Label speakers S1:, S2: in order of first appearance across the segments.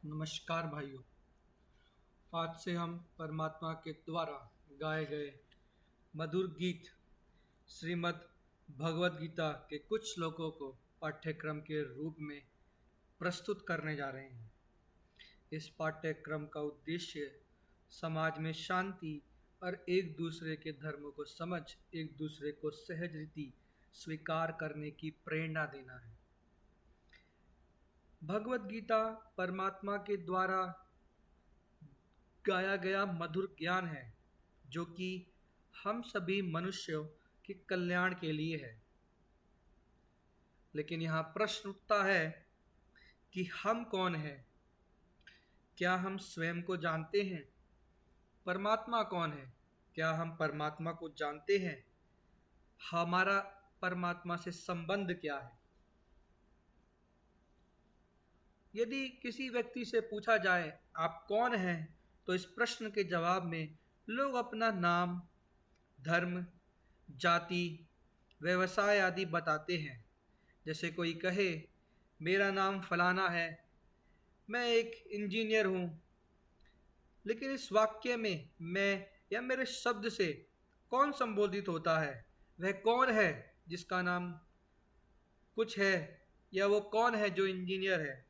S1: नमस्कार भाइयों। आज से हम परमात्मा के द्वारा गाए गए मधुर गीत श्रीमद् भगवद गीता के कुछ श्लोकों को पाठ्यक्रम के रूप में प्रस्तुत करने जा रहे हैं। इस पाठ्यक्रम का उद्देश्य समाज में शांति और एक दूसरे के धर्मों को समझ, एक दूसरे को सहज रीति स्वीकार करने की प्रेरणा देना है। भगवद गीता परमात्मा के द्वारा गाया गया मधुर ज्ञान है जो कि हम सभी मनुष्यों के कल्याण के लिए है। लेकिन यहाँ प्रश्न उठता है कि हम कौन हैं? क्या हम स्वयं को जानते हैं? परमात्मा कौन है? क्या हम परमात्मा को जानते हैं? हमारा परमात्मा से संबंध क्या है? यदि किसी व्यक्ति से पूछा जाए आप कौन हैं, तो इस प्रश्न के जवाब में लोग अपना नाम, धर्म, जाति, व्यवसाय आदि बताते हैं। जैसे कोई कहे मेरा नाम फलाना है, मैं एक इंजीनियर हूँ। लेकिन इस वाक्य में मैं या मेरे शब्द से कौन संबोधित होता है? वह कौन है जिसका नाम कुछ है, या वो कौन है जो इंजीनियर है?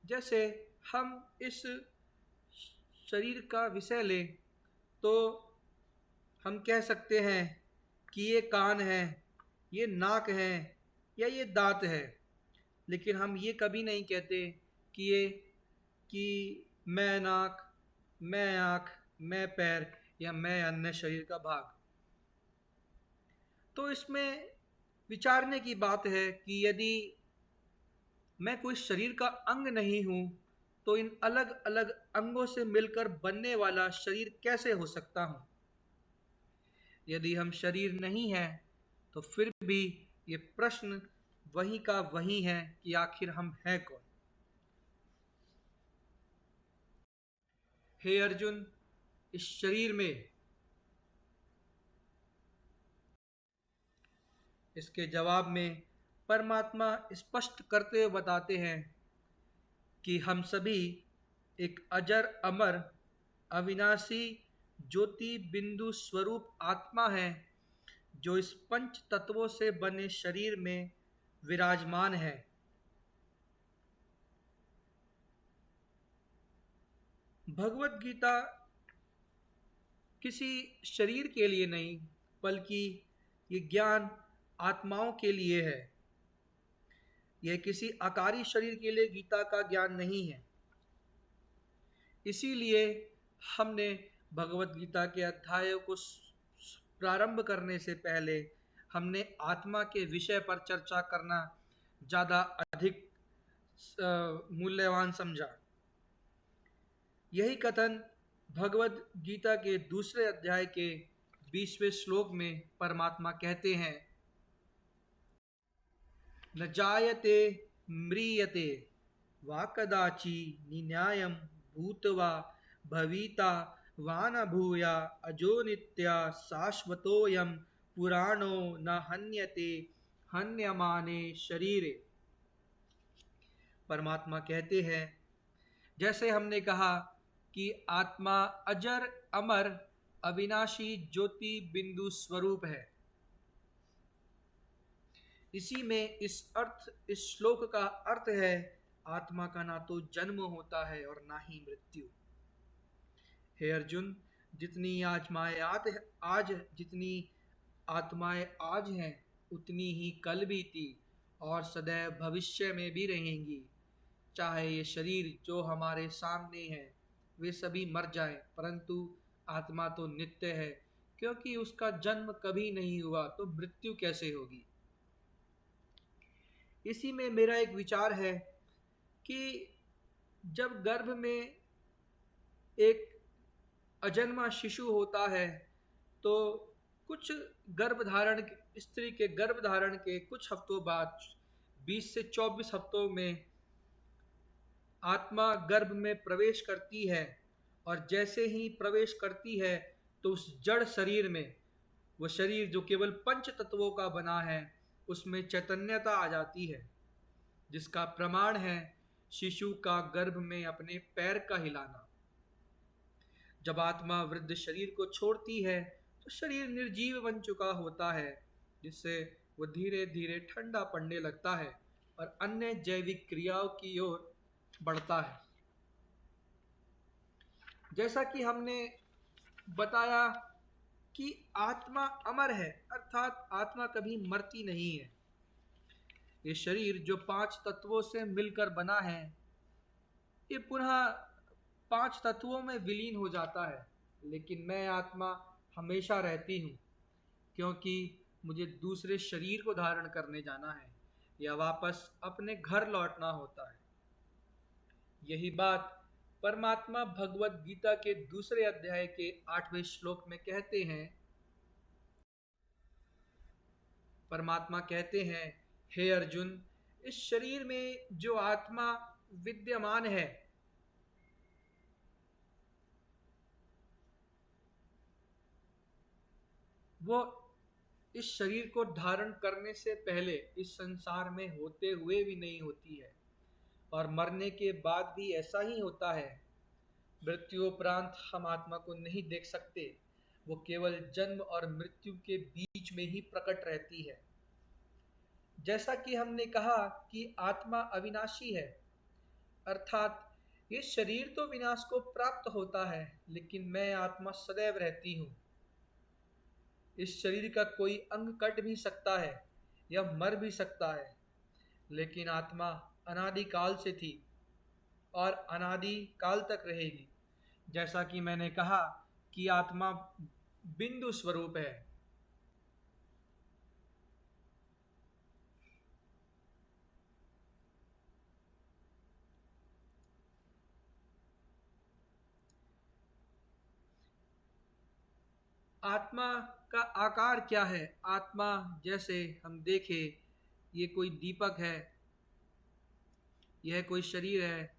S1: जैसे हम इस शरीर का विषय लें तो हम कह सकते हैं कि ये कान है, ये नाक है, या ये दांत है। लेकिन हम ये कभी नहीं कहते कि मैं नाक, मैं आँख, मैं पैर या मैं अन्य शरीर का भाग। तो इसमें विचारने की बात है कि यदि मैं कोई शरीर का अंग नहीं हूँ, तो इन अलग अलग अंगों से मिलकर बनने वाला शरीर कैसे हो सकता हूँ? यदि हम शरीर नहीं हैं, तो फिर भी ये प्रश्न वही का वही है कि आखिर हम हैं कौन? हे अर्जुन, इस शरीर में इसके जवाब में परमात्मा स्पष्ट करते हुए बताते हैं कि हम सभी एक अजर अमर अविनाशी ज्योति बिंदु स्वरूप आत्मा है जो इस पंच तत्वों से बने शरीर में विराजमान है। भगवत गीता किसी शरीर के लिए नहीं, बल्कि ये ज्ञान आत्माओं के लिए है। यह किसी आकारी शरीर के लिए गीता का ज्ञान नहीं है। इसीलिए हमने भगवत गीता के अध्यायों को प्रारंभ करने से पहले हमने आत्मा के विषय पर चर्चा करना ज़्यादा अधिक मूल्यवान समझा। यही कथन भगवत गीता के दूसरे अध्याय के 20वें श्लोक में परमात्मा कहते हैं, न जायते म्रियते वा कदाचि निन्यायम भूत्वा भविता वा न भूया अजो नित्या शाश्वतोयम पुराणो न हन्यते हन्यमाने शरीरे। परमात्मा कहते हैं, जैसे हमने कहा कि आत्मा अजर अमर अविनाशी ज्योति बिंदु स्वरूप है, इसी में इस श्लोक का अर्थ है आत्मा का ना तो जन्म होता है और ना ही मृत्यु। हे अर्जुन, जितनी आत्माएं आज हैं उतनी ही कल भी थी और सदैव भविष्य में भी रहेंगी। चाहे ये शरीर जो हमारे सामने है वे सभी मर जाएं, परंतु आत्मा तो नित्य है, क्योंकि उसका जन्म कभी नहीं हुआ तो मृत्यु कैसे होगी। इसी में मेरा एक विचार है कि जब गर्भ में एक अजन्मा शिशु होता है तो कुछ स्त्री के गर्भधारण के कुछ हफ्तों बाद 20 से 24 हफ्तों में आत्मा गर्भ में प्रवेश करती है, और जैसे ही प्रवेश करती है तो उस जड़ शरीर में, वो शरीर जो केवल पंच तत्वों का बना है, उसमें चैतन्यता आ जाती है, जिसका प्रमाण है शिशु का गर्भ में अपने पैर का हिलाना। जब आत्मा वृद्ध शरीर को छोड़ती है तो शरीर निर्जीव बन चुका होता है, जिससे वो धीरे धीरे ठंडा पड़ने लगता है और अन्य जैविक क्रियाओं की ओर बढ़ता है। जैसा कि हमने बताया कि आत्मा अमर है, अर्थात आत्मा कभी मरती नहीं है। ये शरीर जो 5 तत्वों से मिलकर बना है, ये पुनः 5 तत्वों में विलीन हो जाता है, लेकिन मैं आत्मा हमेशा रहती हूँ, क्योंकि मुझे दूसरे शरीर को धारण करने जाना है या वापस अपने घर लौटना होता है। यही बात परमात्मा भगवत गीता के दूसरे अध्याय के 8वें श्लोक में कहते हैं। परमात्मा कहते हैं, हे अर्जुन, इस शरीर में जो आत्मा विद्यमान है, वो इस शरीर को धारण करने से पहले इस संसार में होते हुए भी नहीं होती है, और मरने के बाद भी ऐसा ही होता है। मृत्यु उपरांत हम आत्मा को नहीं देख सकते, वो केवल जन्म और मृत्यु के बीच में ही प्रकट रहती है। जैसा कि हमने कहा कि आत्मा अविनाशी है, अर्थात ये शरीर तो विनाश को प्राप्त होता है, लेकिन मैं आत्मा सदैव रहती हूँ। इस शरीर का कोई अंग कट भी सकता है या मर भी सकता है, लेकिन आत्मा अनादि काल से थी और अनादि काल तक रहेगी। जैसा कि मैंने कहा कि आत्मा बिंदु स्वरूप है। आत्मा का आकार क्या है? आत्मा, जैसे हम देखें, ये कोई दीपक है, यह कोई शरीर है,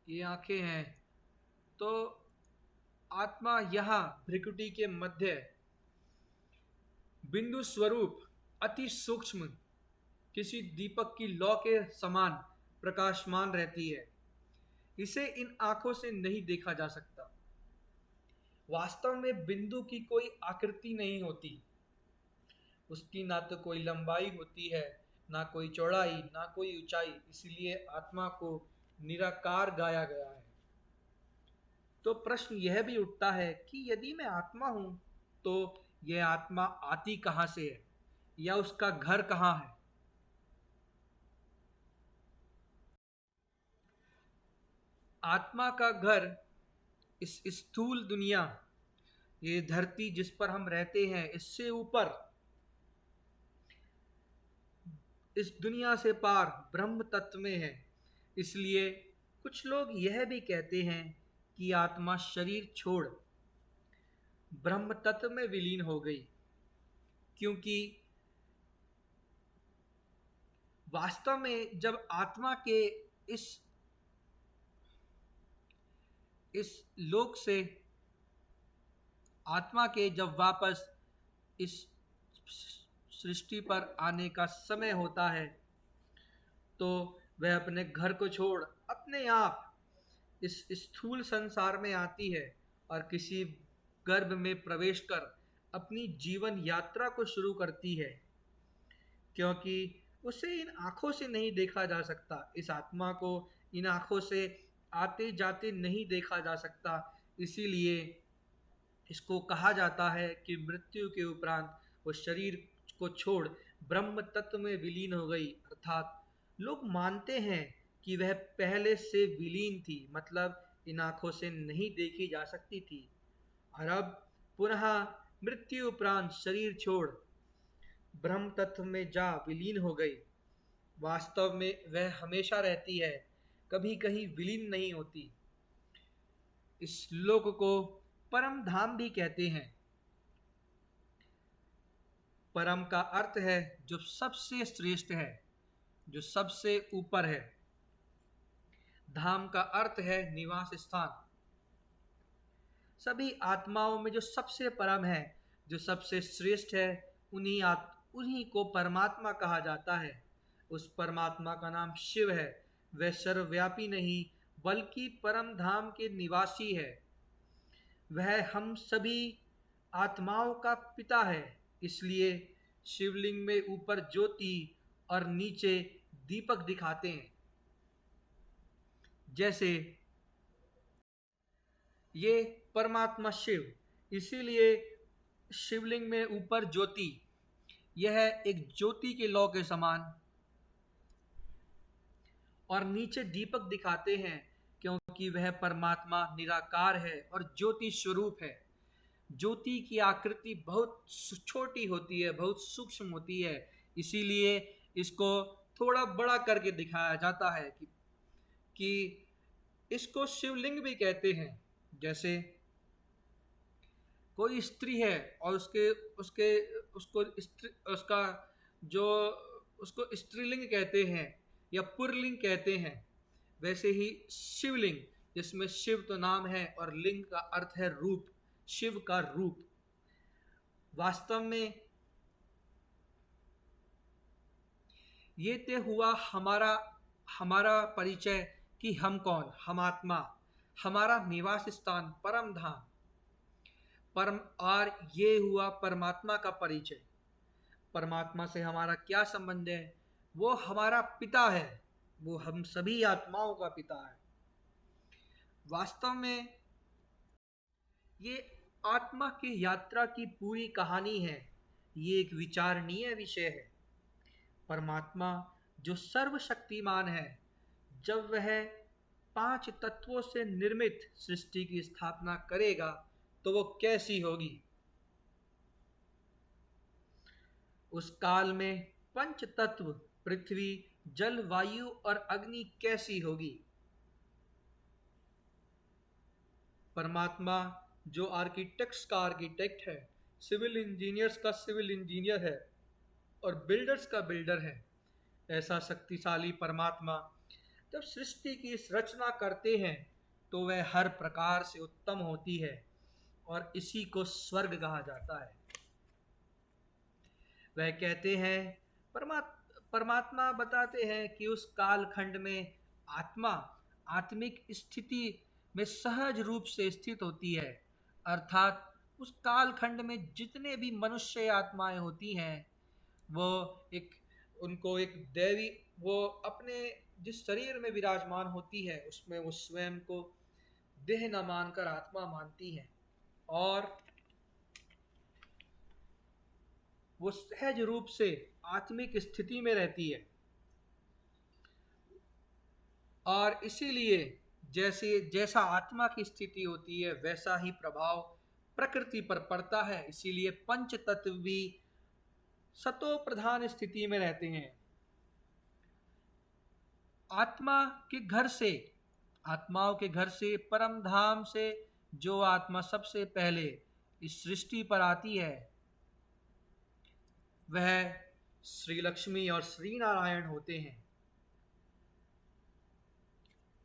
S1: ये आंखें हैं, तो आत्मा यहाँ भ्रिकुटी के मध्य बिंदु स्वरूप अति सूक्ष्म किसी दीपक की लौ के समान प्रकाशमान रहती है। इसे इन आंखों से नहीं देखा जा सकता। वास्तव में बिंदु की कोई आकृति नहीं होती, उसकी ना तो कोई लंबाई होती है, ना कोई चौड़ाई, ना कोई ऊंचाई, इसलिए आत्मा को निराकार गाया गया है। तो प्रश्न यह भी उठता है कि यदि मैं आत्मा हूं, तो यह आत्मा आती कहां से है या उसका घर कहां है? आत्मा का घर इस स्थूल दुनिया, ये धरती जिस पर हम रहते हैं, इससे ऊपर, इस दुनिया से पार ब्रह्म तत्व में है। इसलिए कुछ लोग यह भी कहते हैं कि आत्मा शरीर छोड़ ब्रह्म तत्व में विलीन हो गई, क्योंकि वास्तव में जब आत्मा के इस इस लोक से आत्मा के जब वापस इस सृष्टि पर आने का समय होता है, तो वह अपने घर को छोड़ अपने आप इस स्थूल संसार में आती है और किसी गर्भ में प्रवेश कर अपनी जीवन यात्रा को शुरू करती है, क्योंकि उसे इन आँखों से नहीं देखा जा सकता। इस आत्मा को इन आँखों से आते जाते नहीं देखा जा सकता, इसीलिए इसको कहा जाता है कि मृत्यु के उपरांत वो शरीर को छोड़ ब्रह्म तत्व में विलीन हो गई। अर्थात लोग मानते हैं कि वह पहले से विलीन थी, मतलब इन आँखों से नहीं देखी जा सकती थी, और अब पुनः मृत्यु उपरांत शरीर छोड़ ब्रह्म तत्व में जा विलीन हो गई। वास्तव में वह हमेशा रहती है, कभी कहीं विलीन नहीं होती। इस लोक को परम धाम भी कहते हैं। परम का अर्थ है जो सबसे श्रेष्ठ है, जो सबसे ऊपर है। धाम का अर्थ है निवास स्थान। सभी आत्माओं में जो सबसे परम है, जो सबसे श्रेष्ठ है, उन्हीं को परमात्मा कहा जाता है। उस परमात्मा का नाम शिव है। वह सर्वव्यापी नहीं बल्कि परम धाम के निवासी है। वह हम सभी आत्माओं का पिता है। इसलिए शिवलिंग में ऊपर ज्योति और नीचे दीपक दिखाते हैं। जैसे ये परमात्मा शिव, इसीलिए शिवलिंग में ऊपर ज्योति, यह एक ज्योति के लौ के समान, और नीचे दीपक दिखाते हैं क्योंकि वह परमात्मा निराकार है और ज्योति स्वरूप है। ज्योति की आकृति बहुत छोटी होती है, बहुत सूक्ष्म होती है, इसीलिए इसको थोड़ा बड़ा करके दिखाया जाता है कि इसको शिवलिंग भी कहते हैं। जैसे कोई स्त्री है और उसका जो उसको स्त्रीलिंग कहते हैं या पुरलिंग कहते हैं, वैसे ही शिवलिंग, जिसमें शिव तो नाम है और लिंग का अर्थ है रूप, शिव का रूप। वास्तव में ये तय हुआ हमारा परिचय कि हम कौन, हम आत्मा, हमारा निवास स्थान परम धाम परम, और ये हुआ परमात्मा का परिचय। परमात्मा से हमारा क्या संबंध है? वो हमारा पिता है, वो हम सभी आत्माओं का पिता है। वास्तव में ये आत्मा की यात्रा की पूरी कहानी है। ये एक विचारणीय विषय है। परमात्मा जो सर्वशक्तिमान है, जब वह 5 तत्वों से निर्मित सृष्टि की स्थापना करेगा तो वो कैसी होगी? उस काल में पंच तत्व पृथ्वी, जल, वायु और अग्नि कैसी होगी? परमात्मा जो आर्किटेक्ट्स का आर्किटेक्ट है, सिविल इंजीनियर्स का सिविल इंजीनियर है और बिल्डर्स का बिल्डर है, ऐसा शक्तिशाली परमात्मा जब सृष्टि की इस रचना करते हैं तो वह हर प्रकार से उत्तम होती है और इसी को स्वर्ग कहा जाता है। वह कहते हैं, परमात्मा बताते हैं कि उस कालखंड में आत्मा आत्मिक स्थिति में सहज रूप से स्थित होती है। अर्थात उस कालखंड में जितने भी मनुष्य आत्माएं होती हैं, वो उनको एक दैवी, वो अपने जिस शरीर में विराजमान होती है उसमें वो स्वयं को देह न मानकर आत्मा मानती है और वो सहज रूप से आत्मिक स्थिति में रहती है। और इसीलिए जैसा आत्मा की स्थिति होती है वैसा ही प्रभाव प्रकृति पर पड़ता है। इसीलिए पंच तत्व भी सतो प्रधान स्थिति में रहते हैं। आत्माओं के घर से परम धाम से जो आत्मा सबसे पहले इस सृष्टि पर आती है वह श्री लक्ष्मी और श्री नारायण होते हैं।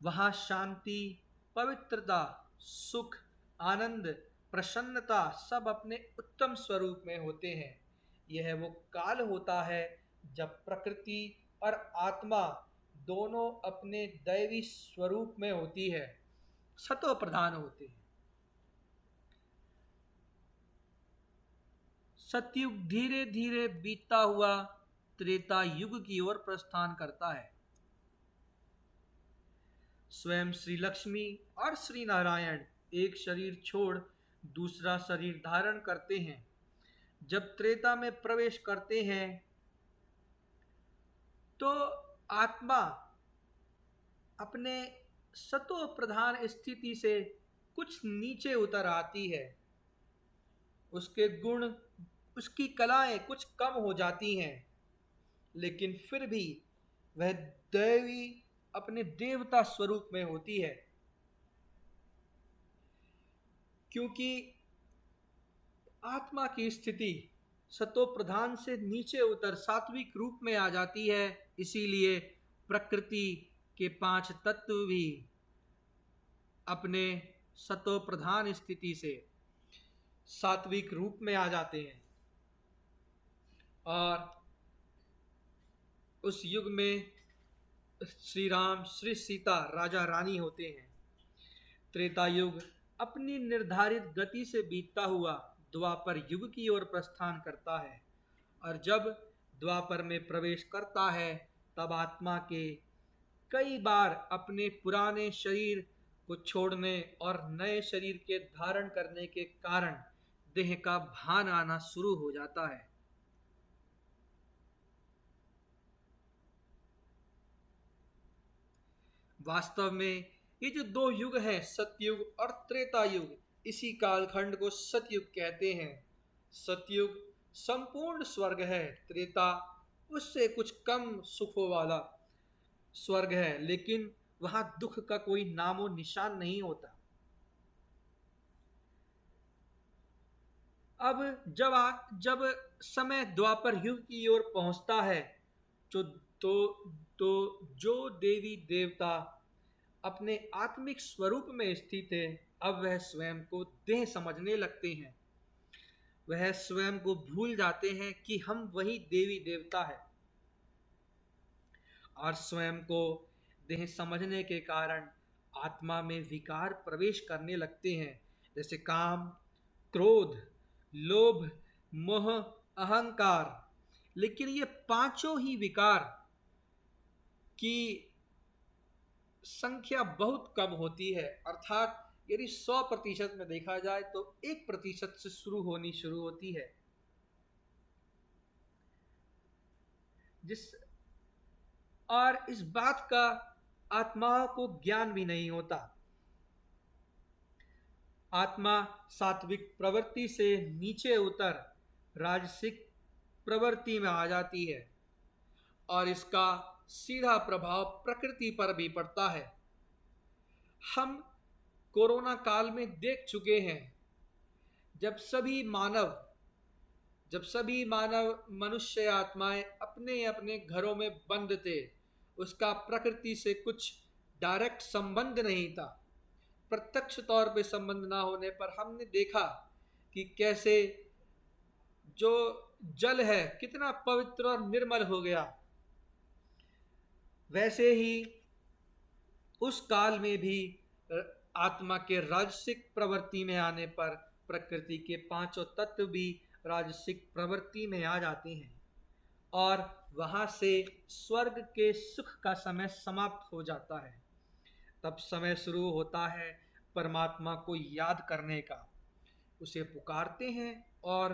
S1: वहाँ शांति, पवित्रता, सुख, आनंद, प्रसन्नता सब अपने उत्तम स्वरूप में होते हैं। यह वो काल होता है जब प्रकृति और आत्मा दोनों अपने दैवी स्वरूप में होती है, सतो प्रधान होते हैं। सतयुग धीरे धीरे बीतता हुआ त्रेता युग की ओर प्रस्थान करता है। स्वयं श्री लक्ष्मी और श्री नारायण एक शरीर छोड़ दूसरा शरीर धारण करते हैं। जब त्रेता में प्रवेश करते हैं तो आत्मा अपने सतो प्रधान स्थिति से कुछ नीचे उतर आती है। उसके गुण, उसकी कलाएं कुछ कम हो जाती हैं, लेकिन फिर भी वह दैवी अपने देवता स्वरूप में होती है। क्योंकि आत्मा की स्थिति सतो प्रधान से नीचे उतर सात्विक रूप में आ जाती है, इसीलिए प्रकृति के 5 तत्व भी अपने सतो प्रधान स्थिति से सात्विक रूप में आ जाते हैं और उस युग में श्री राम श्री सीता राजा रानी होते हैं। त्रेता युग अपनी निर्धारित गति से बीतता हुआ द्वापर युग की ओर प्रस्थान करता है और जब द्वापर में प्रवेश करता है तब आत्मा के कई बार अपने पुराने शरीर को छोड़ने और नए शरीर के धारण करने के कारण देह का भान आना शुरू हो जाता है। वास्तव में ये जो दो युग हैं, सतयुग और त्रेता युग, इसी कालखंड को सतयुग कहते हैं। सतयुग संपूर्ण स्वर्ग है, त्रेता उससे कुछ कम सुखों वाला स्वर्ग है, लेकिन वहां दुख का कोई नामो निशान नहीं होता। अब जब समय द्वापर युग की ओर पहुंचता है जो तो तो जो देवी देवता अपने आत्मिक स्वरूप में स्थित है, अब वह स्वयं को देह समझने लगते हैं। वह स्वयं को भूल जाते हैं कि हम वही देवी देवता है और स्वयं को देह समझने के कारण आत्मा में विकार प्रवेश करने लगते हैं, जैसे काम, क्रोध, लोभ, मोह, अहंकार। लेकिन ये पांचों ही विकार की संख्या बहुत कम होती है, अर्थात यदि 100% में देखा जाए तो 1% से शुरू होती है, जिस और इस बात का आत्माओं को ज्ञान भी नहीं होता। आत्मा सात्विक प्रवृत्ति से नीचे उतर राजसिक प्रवृत्ति में आ जाती है और इसका सीधा प्रभाव प्रकृति पर भी पड़ता है। हम कोरोना काल में देख चुके हैं, जब सभी मानव मनुष्य आत्माएं अपने अपने घरों में बंद थे, उसका प्रकृति से कुछ डायरेक्ट संबंध नहीं था। प्रत्यक्ष तौर पे संबंध ना होने पर हमने देखा कि कैसे जो जल है कितना पवित्र और निर्मल हो गया। वैसे ही उस काल में भी आत्मा के राजसिक प्रवृत्ति में आने पर प्रकृति के पांचों तत्व भी राजसिक प्रवृत्ति में आ जाते हैं और वहां से स्वर्ग के सुख का समय समाप्त हो जाता है। तब समय शुरू होता है परमात्मा को याद करने का। उसे पुकारते हैं और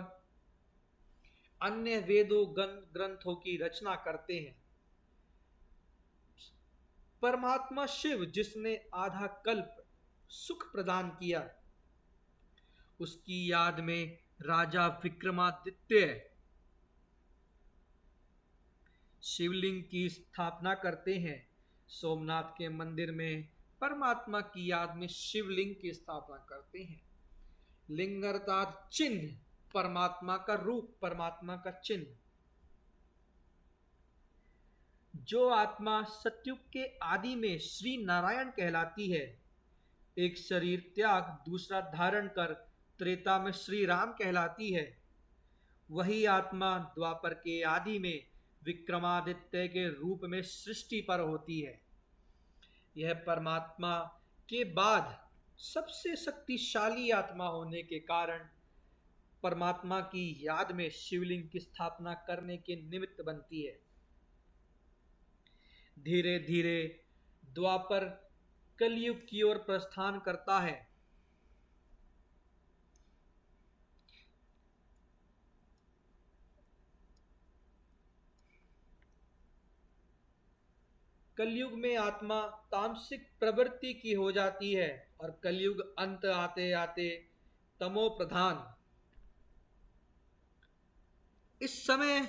S1: अन्य वेदों ग्रंथों की रचना करते हैं। परमात्मा शिव जिसने आधा कल्प सुख प्रदान किया, उसकी याद में राजा विक्रमादित्य शिवलिंग की स्थापना करते हैं। सोमनाथ के मंदिर में परमात्मा की याद में शिवलिंग की स्थापना करते हैं। लिंग अर्थात चिन्ह, परमात्मा का रूप, परमात्मा का चिन्ह। जो आत्मा सतयुग के आदि में श्री नारायण कहलाती है, एक शरीर त्याग दूसरा धारण कर त्रेता में श्री राम कहलाती है, वही आत्मा द्वापर के आदि में विक्रमादित्य के रूप में सृष्टि पर होती है। यह परमात्मा के बाद सबसे शक्तिशाली आत्मा होने के कारण परमात्मा की याद में शिवलिंग की स्थापना करने के निमित्त बनती है। धीरे धीरे द्वापर कलयुग की ओर प्रस्थान करता है। कलयुग में आत्मा तामसिक प्रवृत्ति की हो जाती है और कलयुग अंत आते आते तमो प्रधान। इस समय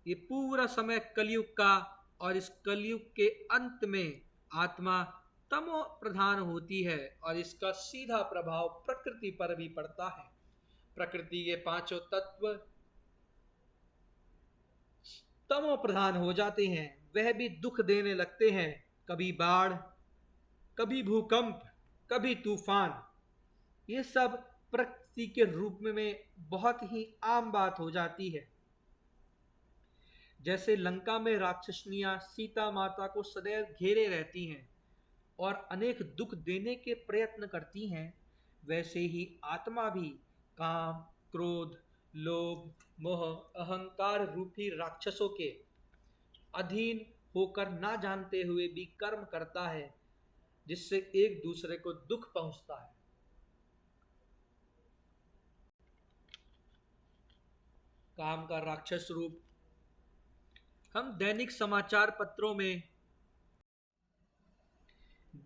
S1: ये पूरा समय कलयुग का और इस कलयुग के अंत में आत्मा तमो प्रधान होती है और इसका सीधा प्रभाव प्रकृति पर भी पड़ता है। प्रकृति के पांचों तत्व तमो प्रधान हो जाते हैं, वह भी दुख देने लगते हैं। कभी बाढ़, कभी भूकंप, कभी तूफान, ये सब प्रकृति के रूप में बहुत ही आम बात हो जाती है। जैसे लंका में राक्षसनियां सीता माता को सदैव घेरे रहती हैं और अनेक दुख देने के प्रयत्न करती हैं, वैसे ही आत्मा भी काम, क्रोध, लोभ, मोह, अहंकार रूपी राक्षसों के अधीन होकर ना जानते हुए भी कर्म करता है, जिससे एक दूसरे को दुख पहुंचता है। काम का राक्षस रूप हम दैनिक समाचार पत्रों में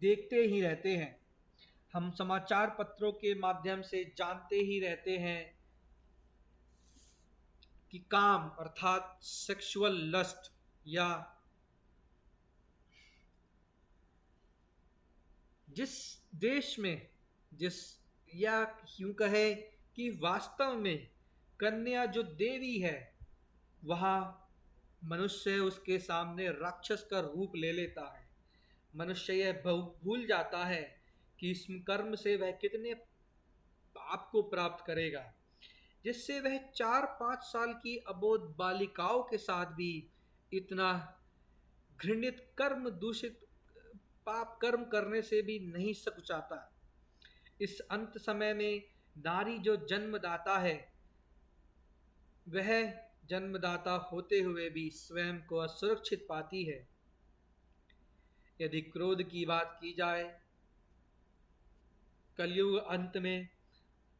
S1: देखते ही रहते हैं। हम समाचार पत्रों के माध्यम से जानते ही रहते हैं कि काम अर्थात सेक्सुअल लस्ट या जिस देश में जिस या यूं कहे कि वास्तव में कन्या जो देवी है, वहाँ मनुष्य उसके सामने राक्षस का रूप ले लेता है। मनुष्य यह भूल जाता है कि इस कर्म से वह कितने पाप को प्राप्त करेगा, जिससे वह 4-5 साल की अबोध बालिकाओं के साथ भी इतना घृणित कर्म, दूषित पाप कर्म करने से भी नहीं सकुचाता। इस अंत समय में नारी जो जन्मदाता है, वह जन्मदाता होते हुए भी स्वयं को असुरक्षित पाती है। यदि क्रोध की बात की जाए, कलयुग अंत में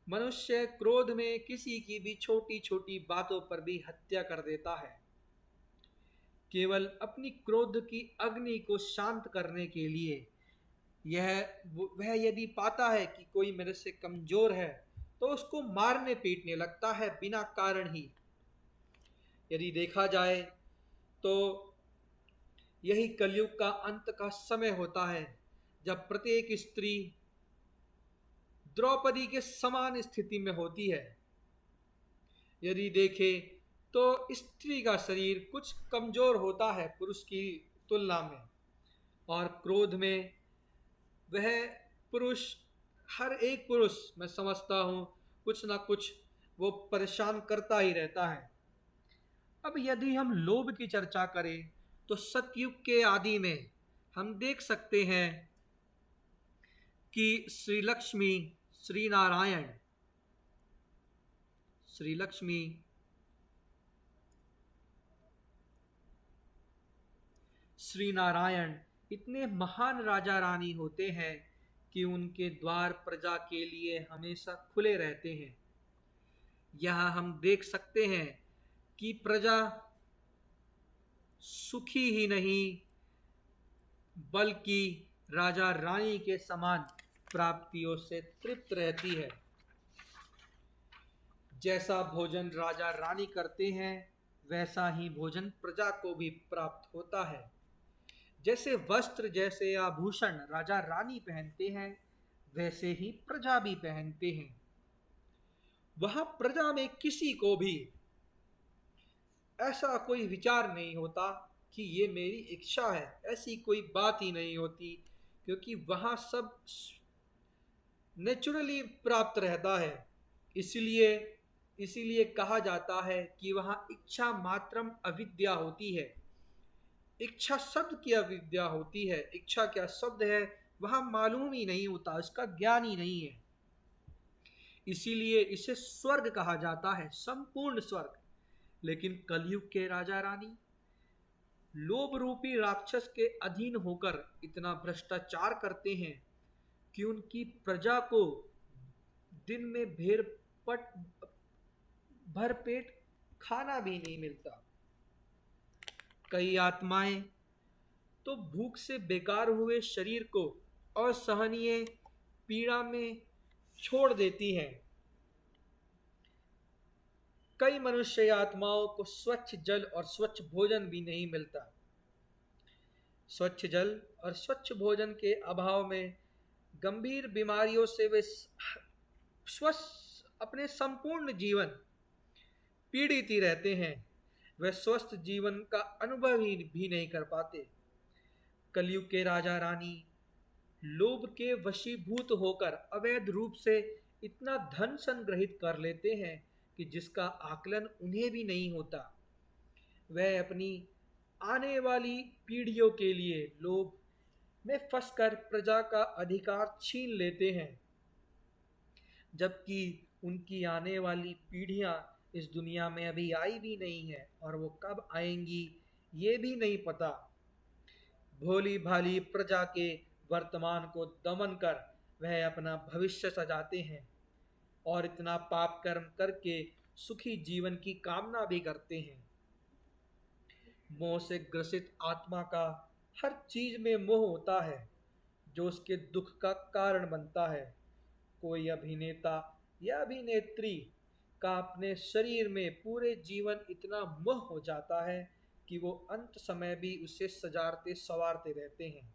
S1: मनुष्य क्रोध में किसी की भी छोटी छोटी बातों पर भी हत्या कर देता है, केवल अपनी क्रोध की अग्नि को शांत करने के लिए। वह यदि पाता है कि कोई मेरे से कमजोर है, तो उसको मारने पीटने लगता है बिना कारण ही। यदि देखा जाए तो यही कलयुग का अंत का समय होता है, जब प्रत्येक स्त्री द्रौपदी के समान स्थिति में होती है। यदि देखें तो स्त्री का शरीर कुछ कमजोर होता है पुरुष की तुलना में, और क्रोध में वह पुरुष, हर एक पुरुष मैं समझता हूँ कुछ ना कुछ वो परेशान करता ही रहता है। अब यदि हम लोभ की चर्चा करें तो सतयुग के आदि में हम देख सकते हैं कि श्री लक्ष्मी, श्री नारायण, श्री लक्ष्मी श्री नारायण इतने महान राजा रानी होते हैं कि उनके द्वार प्रजा के लिए हमेशा खुले रहते हैं। यहाँ हम देख सकते हैं कि प्रजा सुखी ही नहीं बल्कि राजा रानी के समान प्राप्तियों से तृप्त रहती है। जैसा भोजन राजा रानी करते हैं, वैसा ही भोजन प्रजा को भी प्राप्त होता है। जैसे वस्त्र, जैसे आभूषण राजा रानी पहनते हैं, वैसे ही प्रजा भी पहनते हैं। वहां प्रजा में किसी को भी ऐसा कोई विचार नहीं होता कि ये मेरी इच्छा है, ऐसी कोई बात ही नहीं होती, क्योंकि वहां सब नेचुरली प्राप्त रहता है। इसलिए इसीलिए कहा जाता है कि वहां इच्छा मात्रम अविद्या होती है। इच्छा शब्द की अविद्या होती है। इच्छा क्या शब्द है वहां मालूम ही नहीं होता, इसका ज्ञान ही नहीं है। इसीलिए इसे स्वर्ग कहा जाता है, संपूर्ण स्वर्ग। लेकिन कलयुग के राजा रानी लोभ रूपी राक्षस के अधीन होकर इतना भ्रष्टाचार करते हैं कि उनकी प्रजा को दिन में भर पेट खाना भी नहीं मिलता। कई आत्माएं तो भूख से बेकार हुए शरीर को असहनीय पीड़ा में छोड़ देती हैं। कई मनुष्य आत्माओं को स्वच्छ जल और स्वच्छ भोजन भी नहीं मिलता। स्वच्छ जल और स्वच्छ भोजन के अभाव में गंभीर बीमारियों से वे अपने संपूर्ण जीवन पीड़ित ही रहते हैं। वे स्वस्थ जीवन का अनुभव ही भी नहीं कर पाते। कलयुग के राजा रानी लोभ के वशीभूत होकर अवैध रूप से इतना धन संग्रहित कर लेते हैं कि जिसका आकलन उन्हें भी नहीं होता। वह अपनी आने वाली पीढ़ियों के लिए लोभ में फंसकर प्रजा का अधिकार छीन लेते हैं, जबकि उनकी आने वाली पीढ़ियां इस दुनिया में अभी आई भी नहीं है और वो कब आएंगी ये भी नहीं पता। भोली भाली प्रजा के वर्तमान को दमन कर वह अपना भविष्य सजाते हैं और इतना पाप कर्म करके सुखी जीवन की कामना भी करते हैं। मोह से ग्रसित आत्मा का हर चीज में मोह होता है जो उसके दुख का कारण बनता है। कोई अभिनेता या अभिनेत्री का अपने शरीर में पूरे जीवन इतना मोह हो जाता है कि वो अंत समय भी उसे सजारते संवारते रहते हैं।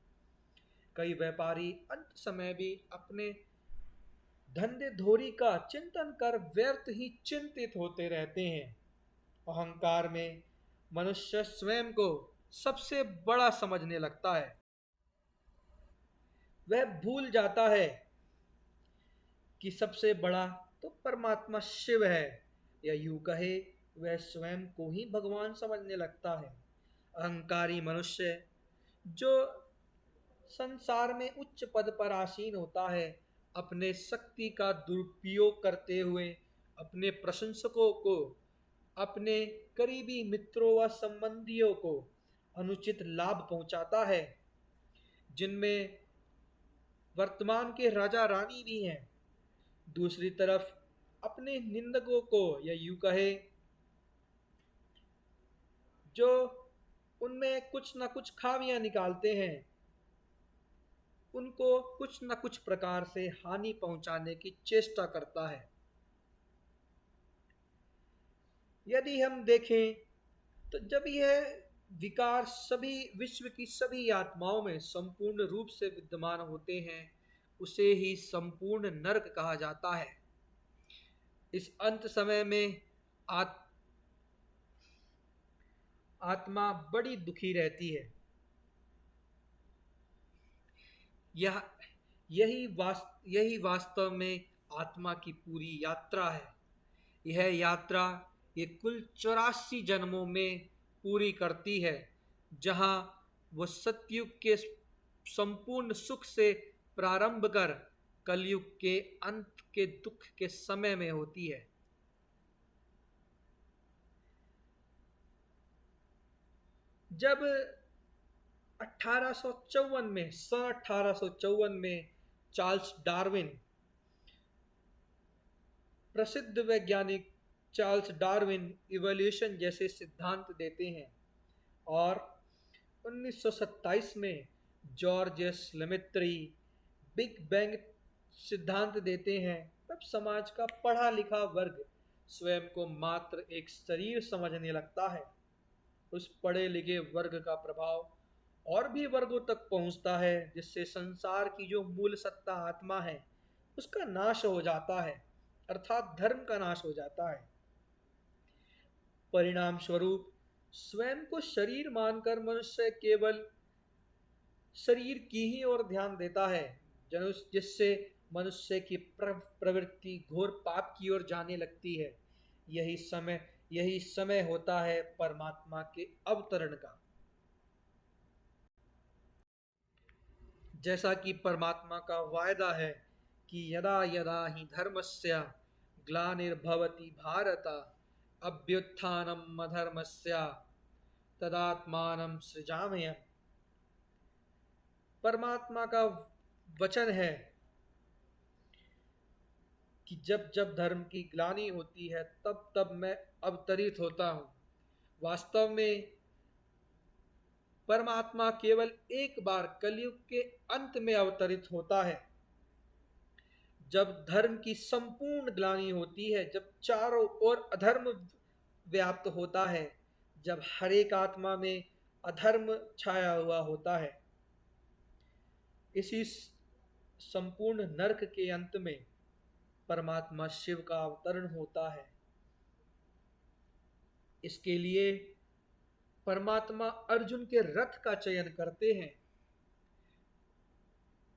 S1: कई व्यापारी अंत समय भी अपने धंधे धोरी का चिंतन कर व्यर्थ ही चिंतित होते रहते हैं। अहंकार में मनुष्य स्वयं को सबसे बड़ा समझने लगता है। वह भूल जाता है कि सबसे बड़ा तो परमात्मा शिव है, या यूं कहे वह स्वयं को ही भगवान समझने लगता है। अहंकारी मनुष्य जो संसार में उच्च पद पर आसीन होता है, अपने शक्ति का दुरुपयोग करते हुए अपने प्रशंसकों को, अपने करीबी मित्रों व संबंधियों को अनुचित लाभ पहुंचाता है, जिनमें वर्तमान के राजा रानी भी हैं। दूसरी तरफ अपने निंदकों को, या यूं कहे जो उनमें कुछ न कुछ खामियां निकालते हैं, उनको कुछ न कुछ प्रकार से हानि पहुंचाने की चेष्टा करता है। यदि हम देखें तो जब यह विकार सभी विश्व की सभी आत्माओं में संपूर्ण रूप से विद्यमान होते हैं, उसे ही संपूर्ण नरक कहा जाता है। इस अंत समय में आत्मा बड़ी दुखी रहती है। यही वास्तव में आत्मा की पूरी यात्रा है। यह यात्रा ये कुल 84 जन्मों में पूरी करती है, जहां वो सतयुग के संपूर्ण सुख से प्रारंभ कर कलयुग के अंत के दुख के समय में होती है। जब 1854 में चार्ल्स डार्विन, प्रसिद्ध वैज्ञानिक चार्ल्स डार्विन इवोल्यूशन जैसे सिद्धांत देते हैं, और 1927 में जॉर्ज लेमेत्री बिग बैंग सिद्धांत देते हैं, तब समाज का पढ़ा लिखा वर्ग स्वयं को मात्र एक शरीर समझने लगता है। उस पढ़े लिखे वर्ग का प्रभाव और भी वर्गों तक पहुंचता है, जिससे संसार की जो मूल सत्ता आत्मा है उसका नाश हो जाता है, अर्थात धर्म का नाश हो जाता है। परिणाम स्वरूप स्वयं को शरीर मानकर मनुष्य केवल शरीर की ही ओर ध्यान देता है, जिससे मनुष्य की प्रवृत्ति घोर पाप की ओर जाने लगती है। यही समय होता है परमात्मा के अवतरण का। जैसा कि परमात्मा का वायदा है कि यदा यदा ही धर्मस्य ग्लानिर्भवति भारत अभ्युत्थानम् अधर्मस्य तदात्मानं सृजाम्यहम्। परमात्मा का वचन है कि जब जब धर्म की ग्लानि होती है तब तब मैं अवतरित होता हूँ। वास्तव में परमात्मा केवल एक बार कलयुग के अंत में अवतरित होता है, जब धर्म की संपूर्ण ग्लानि होती है, जब चारों ओर अधर्म व्याप्त होता है, जब हर एक आत्मा में अधर्म छाया हुआ होता है। इसी संपूर्ण नरक के अंत में परमात्मा शिव का अवतरण होता है। इसके लिए परमात्मा अर्जुन के रथ का चयन करते हैं।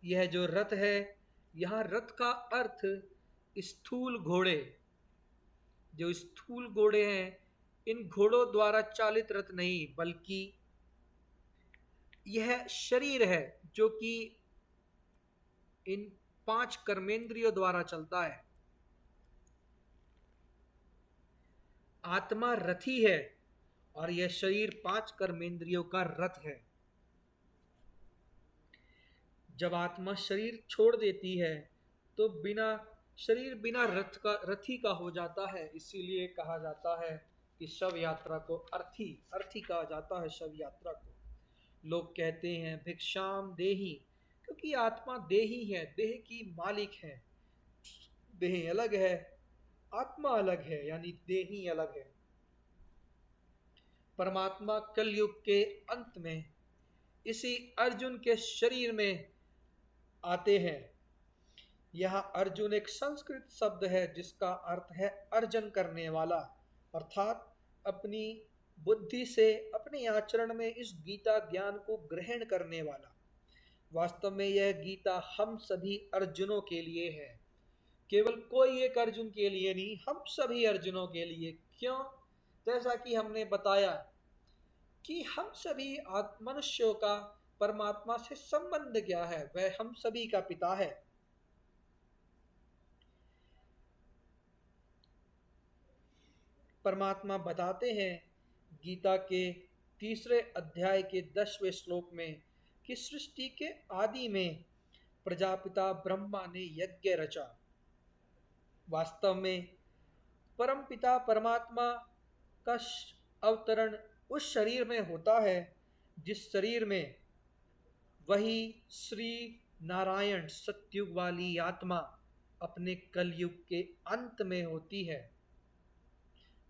S1: यह जो रथ है, यहाँ रथ का अर्थ स्थूल घोड़े, जो स्थूल घोड़े हैं, इन घोड़ों द्वारा चालित रथ नहीं, बल्कि यह शरीर है जो कि इन 5 कर्मेंद्रियों द्वारा चलता है। आत्मा रथी है और यह शरीर 5 कर्मेंद्रियों का रथ है। जब आत्मा शरीर छोड़ देती है तो शरीर बिना रथी का हो जाता है। इसीलिए कहा जाता है कि शव यात्रा को अर्थी कहा जाता है। शव यात्रा को लोग कहते हैं भिक्षाम देही, क्योंकि आत्मा देही है, देह की मालिक है। देह अलग है, आत्मा अलग है, यानी देही अलग है। परमात्मा कलयुग के अंत में इसी अर्जुन के शरीर में आते हैं। यह अर्जुन एक संस्कृत शब्द है जिसका अर्थ है अर्जन करने वाला, अर्थात अपनी बुद्धि से अपने आचरण में इस गीता ज्ञान को ग्रहण करने वाला। वास्तव में यह गीता हम सभी अर्जुनों के लिए है, केवल कोई एक अर्जुन के लिए नहीं, हम सभी अर्जुनों के लिए। क्यों? जैसा कि हमने बताया कि हम सभी मनुष्यों का परमात्मा से संबंध क्या है, वह हम सभी का पिता है। परमात्मा बताते हैं गीता के 3 अध्याय के 10वें श्लोक में कि सृष्टि के आदि में प्रजापिता ब्रह्मा ने यज्ञ रचा। वास्तव में परमपिता परमात्मा का अवतरण उस शरीर में होता है जिस शरीर में वही श्री नारायण सतयुग वाली आत्मा अपने कलयुग के अंत में होती है।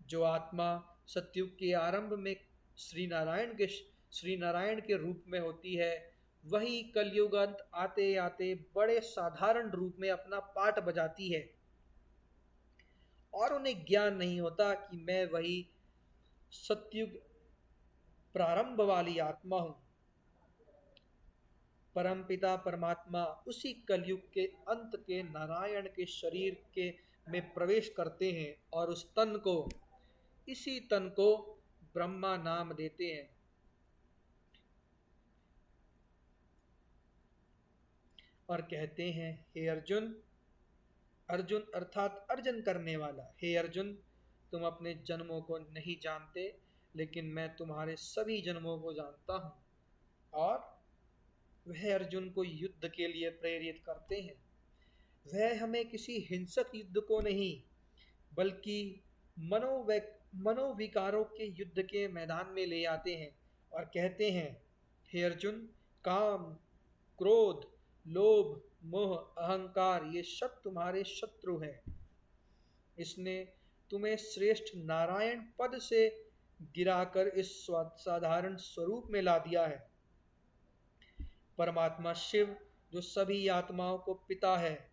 S1: जो आत्मा सतयुग के आरंभ में श्री नारायण के रूप में होती है, वही कलयुग अंत आते आते बड़े साधारण रूप में अपना पाठ बजाती है और उन्हें ज्ञान नहीं होता कि मैं वही सतयुग प्रारंभ वाली आत्मा हूं। परमपिता परमात्मा उसी कलयुग के अंत के नारायण के शरीर के में प्रवेश करते हैं और इसी तन को ब्रह्मा नाम देते हैं। और कहते हैं, हे अर्जुन, अर्जुन अर्थात अर्जन करने वाला, हे अर्जुन, तुम अपने जन्मों को नहीं जानते, लेकिन मैं तुम्हारे सभी जन्मों को जानता हूँ। और वह अर्जुन को युद्ध के लिए प्रेरित करते हैं। वह हमें किसी हिंसक युद्ध को नहीं, बल्कि मनोविकारों के युद्ध के मैदान में ले आते हैं और कहते हैं, हे अर्जुन, काम, क्रोध, लोभ, मोह, अहंकार ये सब तुम्हारे शत्रु हैं। इसने तुम्हें श्रेष्ठ नारायण पद से गिराकर इस साधारण स्वरूप में ला दिया है। परमात्मा शिव, जो सभी आत्माओं को पिता है,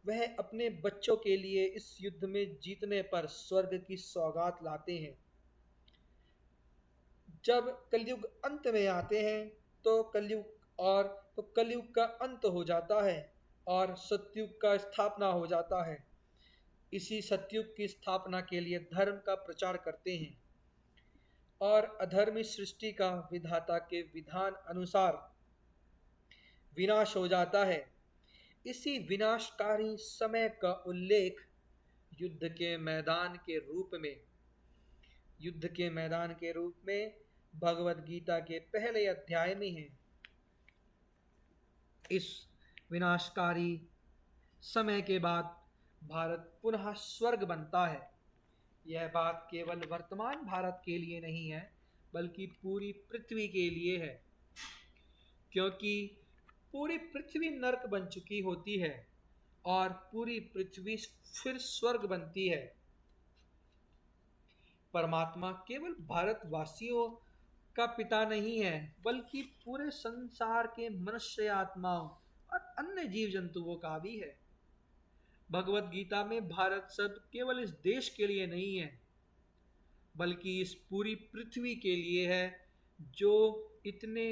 S1: वह अपने बच्चों के लिए इस युद्ध में जीतने पर स्वर्ग की सौगात लाते हैं। जब कलयुग अंत में आते हैं तो कलयुग का अंत हो जाता है और सतयुग का स्थापना हो जाता है। इसी सतयुग की स्थापना के लिए धर्म का प्रचार करते हैं और अधर्मी सृष्टि का विधाता के विधान अनुसार विनाश हो जाता है। इसी विनाशकारी समय का उल्लेख युद्ध के मैदान के रूप में भगवद गीता के पहले अध्याय में है। इस विनाशकारी समय के बाद भारत पुनः स्वर्ग बनता है। यह बात केवल वर्तमान भारत के लिए नहीं है, बल्कि पूरी पृथ्वी के लिए है, क्योंकि पूरी पृथ्वी नरक बन चुकी होती है और पूरी पृथ्वी फिर स्वर्ग बनती है। परमात्मा केवल भारतवासियों का पिता नहीं है, बल्कि पूरे संसार के मनुष्य आत्माओं और अन्य जीव जंतुओं का भी है। भगवत गीता में भारत शब्द केवल इस देश के लिए नहीं है, बल्कि इस पूरी पृथ्वी के लिए है, जो इतने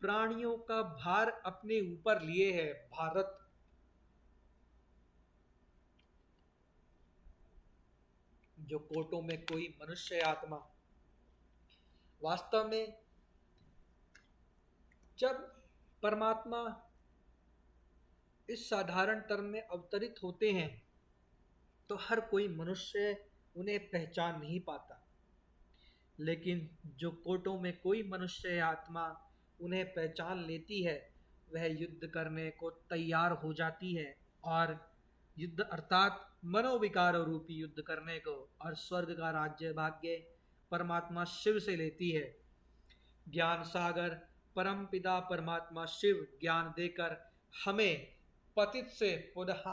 S1: प्राणियों का भार अपने ऊपर लिए है। भारत जो कोटों में कोई मनुष्य आत्मा वास्तव में जब परमात्मा इस साधारण टर्म में अवतरित होते हैं तो हर कोई मनुष्य उन्हें पहचान नहीं पाता, लेकिन जो कोटों में कोई मनुष्य आत्मा उन्हें पहचान लेती है वह युद्ध करने को तैयार हो जाती है और युद्ध अर्थात मनोविकार रूपी युद्ध करने को और स्वर्ग का राज्य भाग्य परमात्मा शिव से लेती है। ज्ञान सागर परम पिता परमात्मा शिव ज्ञान देकर हमें पतित से पुनः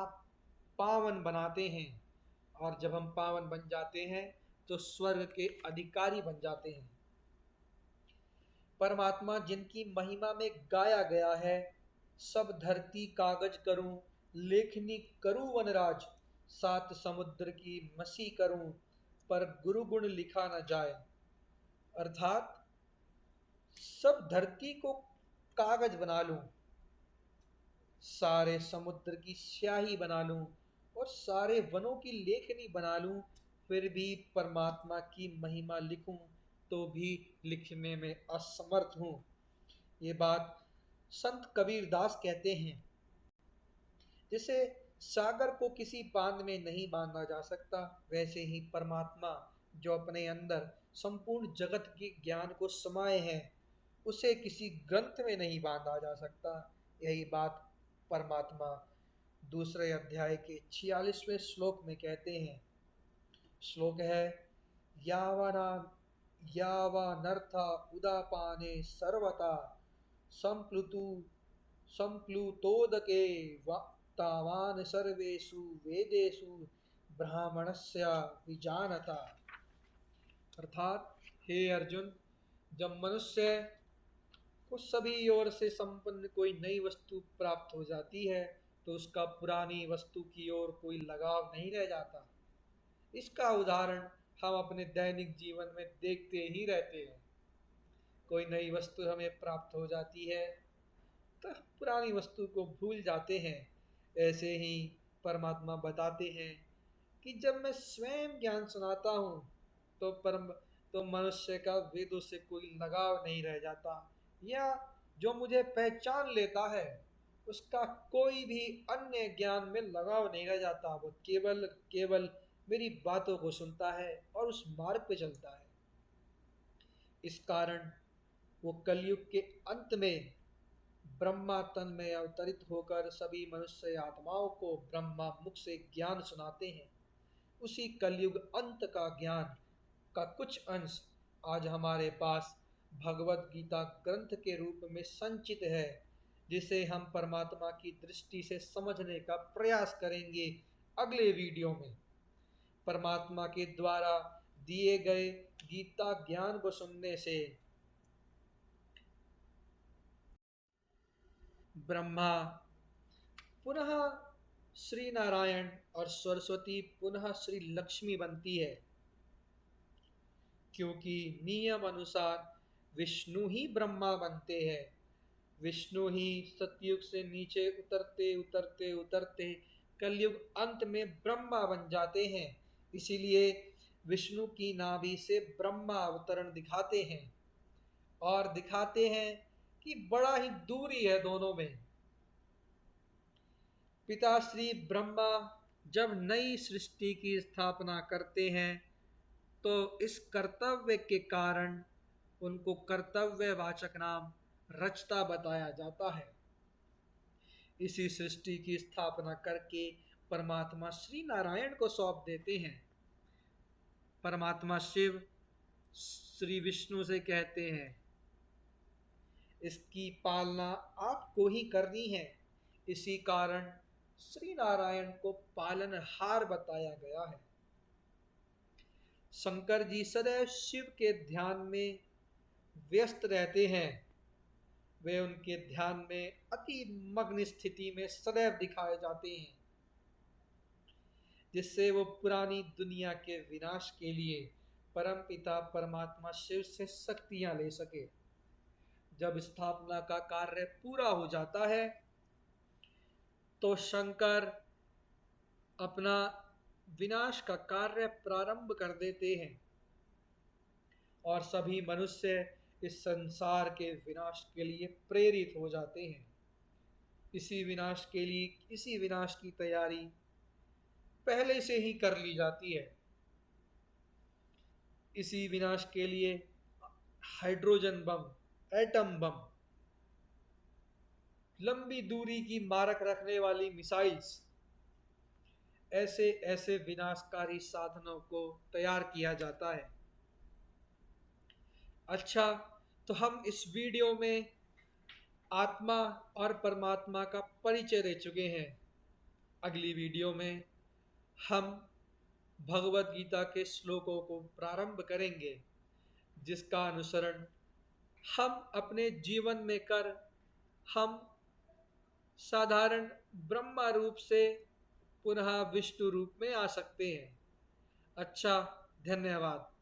S1: पावन बनाते हैं, और जब हम पावन बन जाते हैं तो स्वर्ग के अधिकारी बन जाते हैं। परमात्मा जिनकी महिमा में गाया गया है, सब धरती कागज करूं, लेखनी करूं वनराज, सात समुद्र की मसी करूं, पर गुरु गुण लिखा न जाए। अर्थात सब धरती को कागज बना लूं, सारे समुद्र की स्याही बना लूं और सारे वनों की लेखनी बना लूं, फिर भी परमात्मा की महिमा लिखूं तो भी लिखने में असमर्थ हूं। ये बात संत कबीर दास कहते हैं। जैसे सागर को किसी बांध में नहीं बांधा जा सकता, वैसे ही परमात्मा जो अपने अंदर संपूर्ण जगत के ज्ञान को समाये हैं उसे किसी ग्रंथ में नहीं बांधा जा सकता। यही बात परमात्मा दूसरे अध्याय के 46वें श्लोक में कहते हैं। श्लोक है, यावना यावानर्था उदापाने सर्वता संप्लुतु संप्लुतोदके तावान सर्वेषु वेदेषु ब्राह्मणस्य विजानता। अर्थात हे अर्जुन, जब मनुष्य को सभी ओर से संपन्न कोई नई वस्तु प्राप्त हो जाती है तो उसका पुरानी वस्तु की ओर कोई लगाव नहीं रह जाता। इसका उदाहरण हम अपने दैनिक जीवन में देखते ही रहते हैं। कोई नई वस्तु हमें प्राप्त हो जाती है तो पुरानी वस्तु को भूल जाते हैं। ऐसे ही परमात्मा बताते हैं कि जब मैं स्वयं ज्ञान सुनाता हूँ तो मनुष्य का वेदों से कोई लगाव नहीं रह जाता, या जो मुझे पहचान लेता है उसका कोई भी अन्य ज्ञान में लगाव नहीं रह जाता। वो केवल केवल मेरी बातों को सुनता है और उस मार्ग पे चलता है। इस कारण वो कलयुग के अंत में ब्रह्मा तन में अवतरित होकर सभी मनुष्य आत्माओं को ब्रह्मा मुख से ज्ञान सुनाते हैं। उसी कलयुग अंत का ज्ञान का कुछ अंश आज हमारे पास भगवत गीता ग्रंथ के रूप में संचित है, जिसे हम परमात्मा की दृष्टि से समझने का प्रयास करेंगे अगले वीडियो में। परमात्मा के द्वारा दिए गए गीता ज्ञान को सुनने से ब्रह्मा पुनः श्री नारायण और सरस्वती पुनः श्री लक्ष्मी बनती है, क्योंकि नियम अनुसार विष्णु ही ब्रह्मा बनते हैं। विष्णु ही सतयुग से नीचे उतरते उतरते उतरते कलयुग अंत में ब्रह्मा बन जाते हैं। इसीलिए विष्णु की नाभि से ब्रह्मा अवतरण दिखाते हैं और दिखाते हैं कि बड़ा ही दूरी है दोनों में। पिता श्री ब्रह्मा जब नई सृष्टि की स्थापना करते हैं तो इस कर्तव्य के कारण उनको कर्तव्यवाचक नाम रचता बताया जाता है। इसी सृष्टि की स्थापना करके परमात्मा श्री नारायण को सौंप देते हैं। परमात्मा शिव श्री विष्णु से कहते हैं, इसकी पालना आपको ही करनी है। इसी कारण श्री नारायण को पालनहार बताया गया है। शंकर जी सदैव शिव के ध्यान में व्यस्त रहते हैं। वे उनके ध्यान में अति मग्न स्थिति में सदैव दिखाए जाते हैं, जिससे वो पुरानी दुनिया के विनाश के लिए परम पिता परमात्मा शिव से शक्तियां ले सके। जब स्थापना का कार्य पूरा हो जाता है तो शंकर अपना विनाश का कार्य प्रारंभ कर देते हैं और सभी मनुष्य इस संसार के विनाश के लिए प्रेरित हो जाते हैं। इसी विनाश की तैयारी पहले से ही कर ली जाती है। इसी विनाश के लिए हाइड्रोजन बम, एटम बम, लंबी दूरी की मारक रखने वाली मिसाइल्स, ऐसे ऐसे विनाशकारी साधनों को तैयार किया जाता है। अच्छा, तो हम इस वीडियो में आत्मा और परमात्मा का परिचय दे चुके हैं। अगली वीडियो में हम भगवत गीता के श्लोकों को प्रारंभ करेंगे, जिसका अनुसरण हम अपने जीवन में कर हम साधारण ब्रह्मा रूप से पुनः विष्णु रूप में आ सकते हैं। अच्छा, धन्यवाद।